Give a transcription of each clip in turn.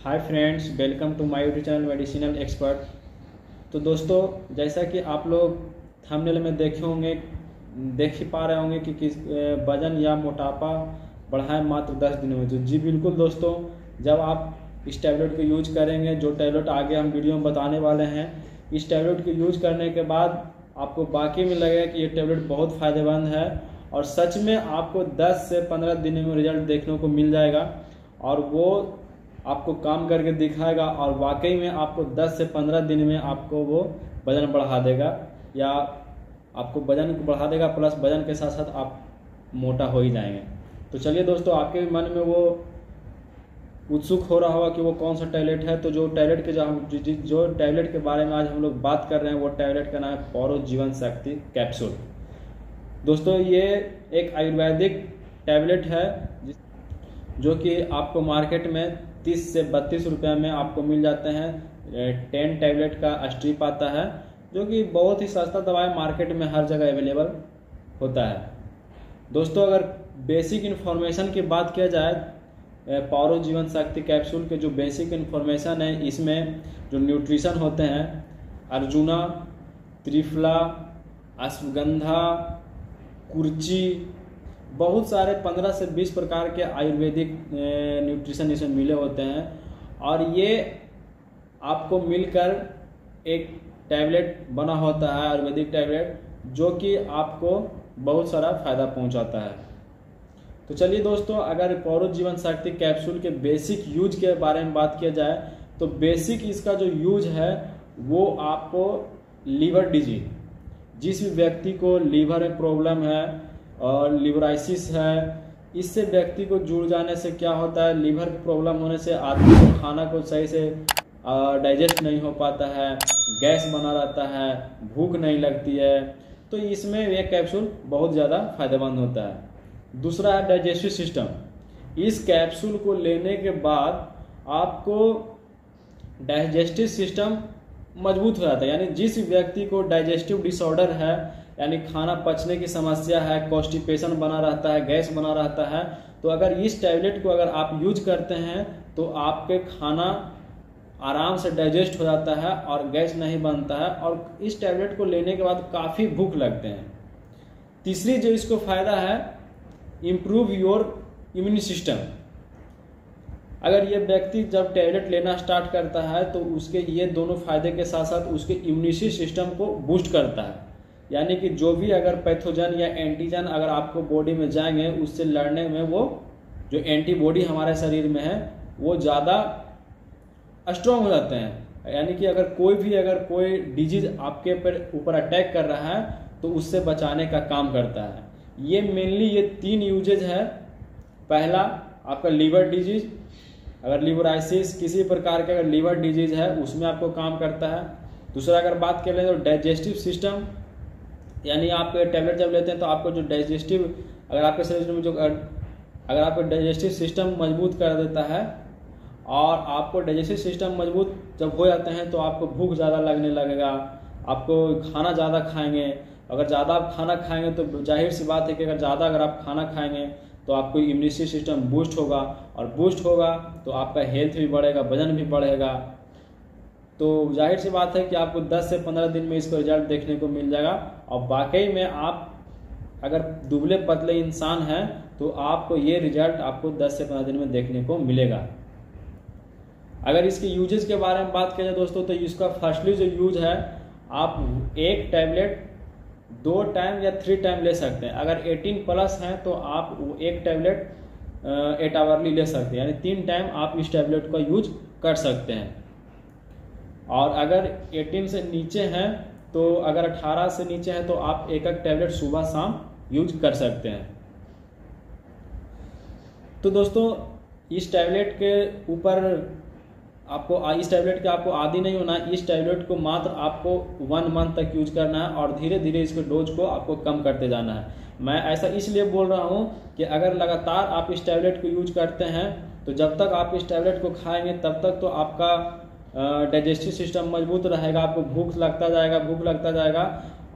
Hi friends, welcome to my YouTube channel medicinal expert. तो दोस्तों, जैसा कि आप लोग थंबनेल में देख ही पा रहे होंगे कि किस वजन या मोटापा बढ़ाएं मात्र 10 दिनों में। तो जी बिल्कुल दोस्तों, जब आप इस टैबलेट को यूज करेंगे, जो टैबलेट आगे हम वीडियो में बताने वाले हैं, इस टैबलेट को यूज करने के बाद आपको वाकई में लगेगा कि ये टैबलेट बहुत फ़ायदेमंद है और सच में आपको 10 से 15 दिन में रिजल्ट देखने को मिल जाएगा और वो आपको काम करके दिखाएगा और वाकई में आपको 10 से 15 दिन में आपको वो वजन बढ़ा देगा या आपको वजन बढ़ा देगा, प्लस वजन के साथ साथ आप मोटा हो ही जाएंगे। तो चलिए दोस्तों, आपके मन में वो उत्सुक हो रहा होगा कि वो कौन सा टैबलेट है। तो जो टैबलेट के बारे में आज हम लोग बात कर रहे हैं, वो टैबलेट का नाम है पौरो जीवन शक्ति कैप्सूल। दोस्तों, ये एक आयुर्वेदिक टैबलेट है जो कि आपको मार्केट में 30 से 32 रुपये में आपको मिल जाते हैं। 10 टैबलेट का स्ट्रिप आता है जो कि बहुत ही सस्ता दवाई मार्केट में हर जगह अवेलेबल होता है। दोस्तों, अगर बेसिक इन्फॉर्मेशन की बात किया जाए, पौरो जीवन शक्ति कैप्सूल के जो बेसिक इन्फॉर्मेशन है, इसमें जो न्यूट्रिशन होते हैं अर्जुना, त्रिफला, अश्वगंधा, कुर्ची, बहुत सारे 15 से 20 प्रकार के आयुर्वेदिक न्यूट्रिशन इसमें मिले होते हैं और ये आपको मिलकर एक टैबलेट बना होता है, आयुर्वेदिक टैबलेट, जो कि आपको बहुत सारा फायदा पहुंचाता है। तो चलिए दोस्तों, अगर पौरो जीवन शक्ति कैप्सूल के बेसिक यूज के बारे में बात किया जाए तो बेसिक इसका जो यूज है वो आपको लीवर डिजीज, जिस भी व्यक्ति को लीवर में प्रॉब्लम है और लिवराइसिस है, इससे व्यक्ति को जुड़ जाने से क्या होता है, लीवर की प्रॉब्लम होने से आदमी को खाना को सही से डाइजेस्ट नहीं हो पाता है, गैस बना रहता है, भूख नहीं लगती है। तो इसमें यह कैप्सूल बहुत ज़्यादा फायदेमंद होता है। दूसरा है डाइजेस्टिव सिस्टम। इस कैप्सूल को लेने के बाद आपको डाइजेस्टिव सिस्टम मजबूत हो जाता है। यानी जिस व्यक्ति को डाइजेस्टिव डिसऑर्डर है, यानी खाना पचने की समस्या है, कॉन्स्टिपेशन बना रहता है, गैस बना रहता है, तो अगर इस टैबलेट को अगर आप यूज करते हैं तो आपके खाना आराम से डाइजेस्ट हो जाता है और गैस नहीं बनता है और इस टैबलेट को लेने के बाद काफ़ी भूख लगते हैं। तीसरी जो इसको फायदा है, इम्प्रूव योर इम्यून सिस्टम। अगर ये व्यक्ति जब टैबलेट लेना स्टार्ट करता है तो उसके ये दोनों फायदे के साथ साथ उसके इम्यूनिटी सिस्टम को बूस्ट करता है। यानी कि जो भी अगर पैथोजन या एंटीजन अगर आपको बॉडी में जाएंगे, उससे लड़ने में वो जो एंटीबॉडी हमारे शरीर में है वो ज़्यादा स्ट्रॉन्ग हो जाते हैं। यानी कि अगर कोई डिजीज आपके ऊपर अटैक कर रहा है तो उससे बचाने का काम करता है। ये मेनली ये 3 यूजेज है। पहला आपका लीवर डिजीज, अगर लिवराइसिस किसी प्रकार का अगर लीवर डिजीज है उसमें आपको काम करता है। दूसरा अगर बात कर लें तो डाइजेस्टिव सिस्टम, यानी आप टैबलेट जब लेते हैं तो आपको जो डाइजेस्टिव अगर आपके शरीर में अगर आपका डाइजेस्टिव सिस्टम मजबूत कर देता है और आपको डाइजेस्टिव सिस्टम मजबूत जब हो जाते हैं तो आपको भूख ज़्यादा लगने लगेगा, आपको खाना ज़्यादा खाएंगे। अगर ज़्यादा आप खाना खाएंगे तो जाहिर सी बात है कि अगर आप खाना खाएंगे तो आपको इम्यूनिटी सिस्टम बूस्ट होगा और बूस्ट होगा तो आपका हेल्थ भी बढ़ेगा, वजन भी बढ़ेगा। तो जाहिर सी बात है कि आपको 10 से 15 दिन में इसको रिजल्ट देखने को मिल जाएगा और वाकई में आप अगर दुबले पतले इंसान हैं तो आपको ये रिजल्ट आपको 10 से 15 दिन में देखने को मिलेगा। अगर इसके यूजेस के बारे में बात करें दोस्तों, तो इसका फर्स्टली जो यूज है, आप एक टैबलेट 2 टाइम या 3 टाइम ले सकते हैं। अगर 18 प्लस हैं तो आप एक टैबलेट 8 आवरली ले सकते हैं, यानी 3 टाइम आप इस टैबलेट का यूज कर सकते हैं। और अगर 18 से नीचे हैं तो अगर 18 से नीचे हैं तो आप एक टैबलेट सुबह शाम यूज कर सकते हैं। तो दोस्तों, इस टैबलेट के आपको आदी नहीं होना। इस टैबलेट को मात्र आपको 1 मंथ तक यूज करना है और धीरे धीरे इसके डोज को आपको कम करते जाना है। मैं ऐसा इसलिए बोल रहा हूँ कि अगर लगातार आप इस टैबलेट को यूज करते हैं तो जब तक आप इस टैबलेट को खाएंगे तब तक तो आपका डाइजेस्टिव सिस्टम मजबूत रहेगा, आपको भूख लगता जाएगा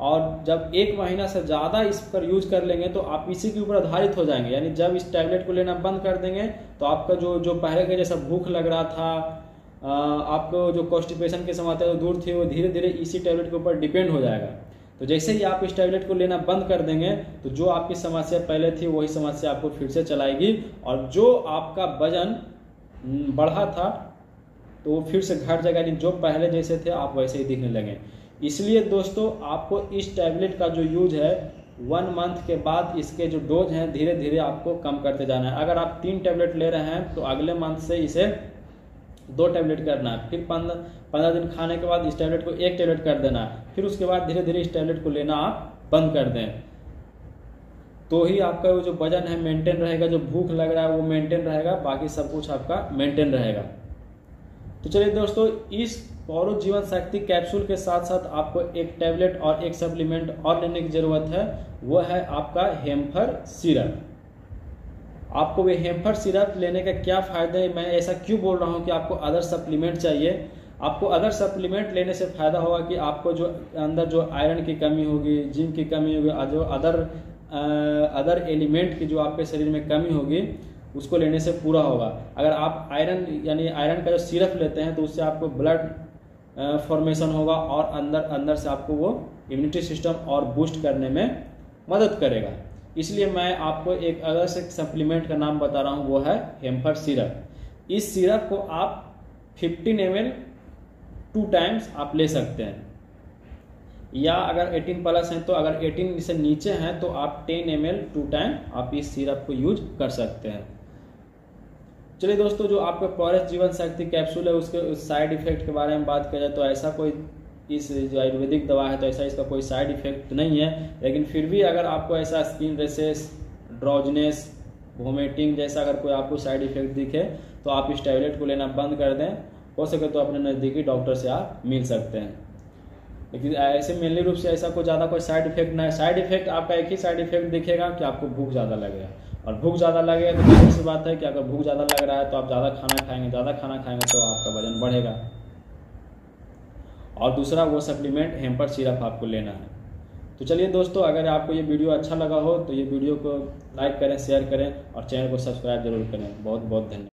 और जब 1 महीना से ज़्यादा इस पर यूज कर लेंगे तो आप इसी के ऊपर आधारित हो जाएंगे। यानी जब इस टैबलेट को लेना बंद कर देंगे तो आपका जो पहले के जैसा भूख लग रहा था, आपको जो कॉन्स्टिपेशन की समस्या दूर थी, वो धीरे धीरे इसी टैबलेट के ऊपर डिपेंड हो जाएगा। तो जैसे ही आप इस टैबलेट को लेना बंद कर देंगे तो जो आपकी समस्या पहले थी वही समस्या आपको फिर से चलाएगी, और जो आपका वजन बढ़ा था तो वो फिर से घट जाएगा। यानी जो पहले जैसे थे आप वैसे ही दिखने लगे। इसलिए दोस्तों आपको इस टैबलेट का जो यूज है 1 मंथ के बाद इसके जो डोज हैं धीरे धीरे आपको कम करते जाना है। अगर आप 3 टैबलेट ले रहे हैं तो अगले मंथ से इसे 2 टैबलेट करना है, फिर 15 दिन खाने के बाद इस टैबलेट को 1 टैबलेट कर देना है, फिर उसके बाद धीरे धीरे इस टैबलेट को लेना आप बंद कर दें। तो ही आपका जो वजन है मेंटेन रहेगा, जो भूख लग रहा है वो मेंटेन रहेगा, बाकी सब कुछ आपका मेंटेन रहेगा। तो चलिए दोस्तों, इस पौरुष जीवन शक्ति कैप्सूल के साथ साथ आपको एक टैबलेट और एक सप्लीमेंट और लेने की जरूरत है, वो है आपका हेम्फर सिरप। आपको वे हेम्फर सिरप लेने का क्या फायदा है, मैं ऐसा क्यों बोल रहा हूँ कि आपको अदर सप्लीमेंट चाहिए। आपको अदर सप्लीमेंट लेने से फायदा होगा कि आपको जो अंदर जो आयरन की कमी होगी, जिंक की कमी होगी, जो अदर एलिमेंट की जो आपके शरीर में कमी होगी उसको लेने से पूरा होगा। अगर आप आयरन यानी आयरन का जो सिरप लेते हैं तो उससे आपको ब्लड फॉर्मेशन होगा और अंदर से आपको वो इम्यूनिटी सिस्टम और बूस्ट करने में मदद करेगा। इसलिए मैं आपको एक अदर से सप्लीमेंट का नाम बता रहा हूँ, वो है हेम्फर सिरप। इस सिरप को आप 15 ml 2 टाइम्स आप ले सकते हैं, या अगर 18+ हैं तो अगर 18 से नीचे हैं तो आप 10 ml 2 टाइम आप इस सिरप को यूज कर सकते हैं। चलिए दोस्तों, जो आपका पौरुष जीवन शक्ति कैप्सूल है उसके साइड इफेक्ट के बारे में बात किया जाए तो ऐसा कोई इस जो आयुर्वेदिक दवा है तो ऐसा इसका कोई साइड इफेक्ट नहीं है, लेकिन फिर भी अगर आपको ऐसा स्किन रेशेस, ड्राउजनेस, वोमिटिंग जैसा अगर कोई आपको साइड इफेक्ट दिखे तो आप इस टैबलेट को लेना बंद कर दें। हो सके तो अपने नज़दीकी डॉक्टर से आप मिल सकते हैं, लेकिन ऐसे मेनली रूप से ऐसा कोई ज़्यादा कोई साइड इफेक्ट ना है। साइड इफेक्ट आपका एक ही साइड इफेक्ट दिखेगा कि आपको भूख ज़्यादा लगेगा, और भूख ज़्यादा लगेगा तो जाहिर सी बात है कि अगर भूख ज़्यादा लग रहा है तो आप ज़्यादा खाना खाएंगे, ज़्यादा खाना खाएंगे तो आपका वजन बढ़ेगा। और दूसरा वो सप्लीमेंट हेम्पर सिरप आपको लेना है। तो चलिए दोस्तों, अगर आपको ये वीडियो अच्छा लगा हो तो ये वीडियो को लाइक करें, शेयर करें और चैनल को सब्सक्राइब जरूर करें। बहुत बहुत धन्यवाद।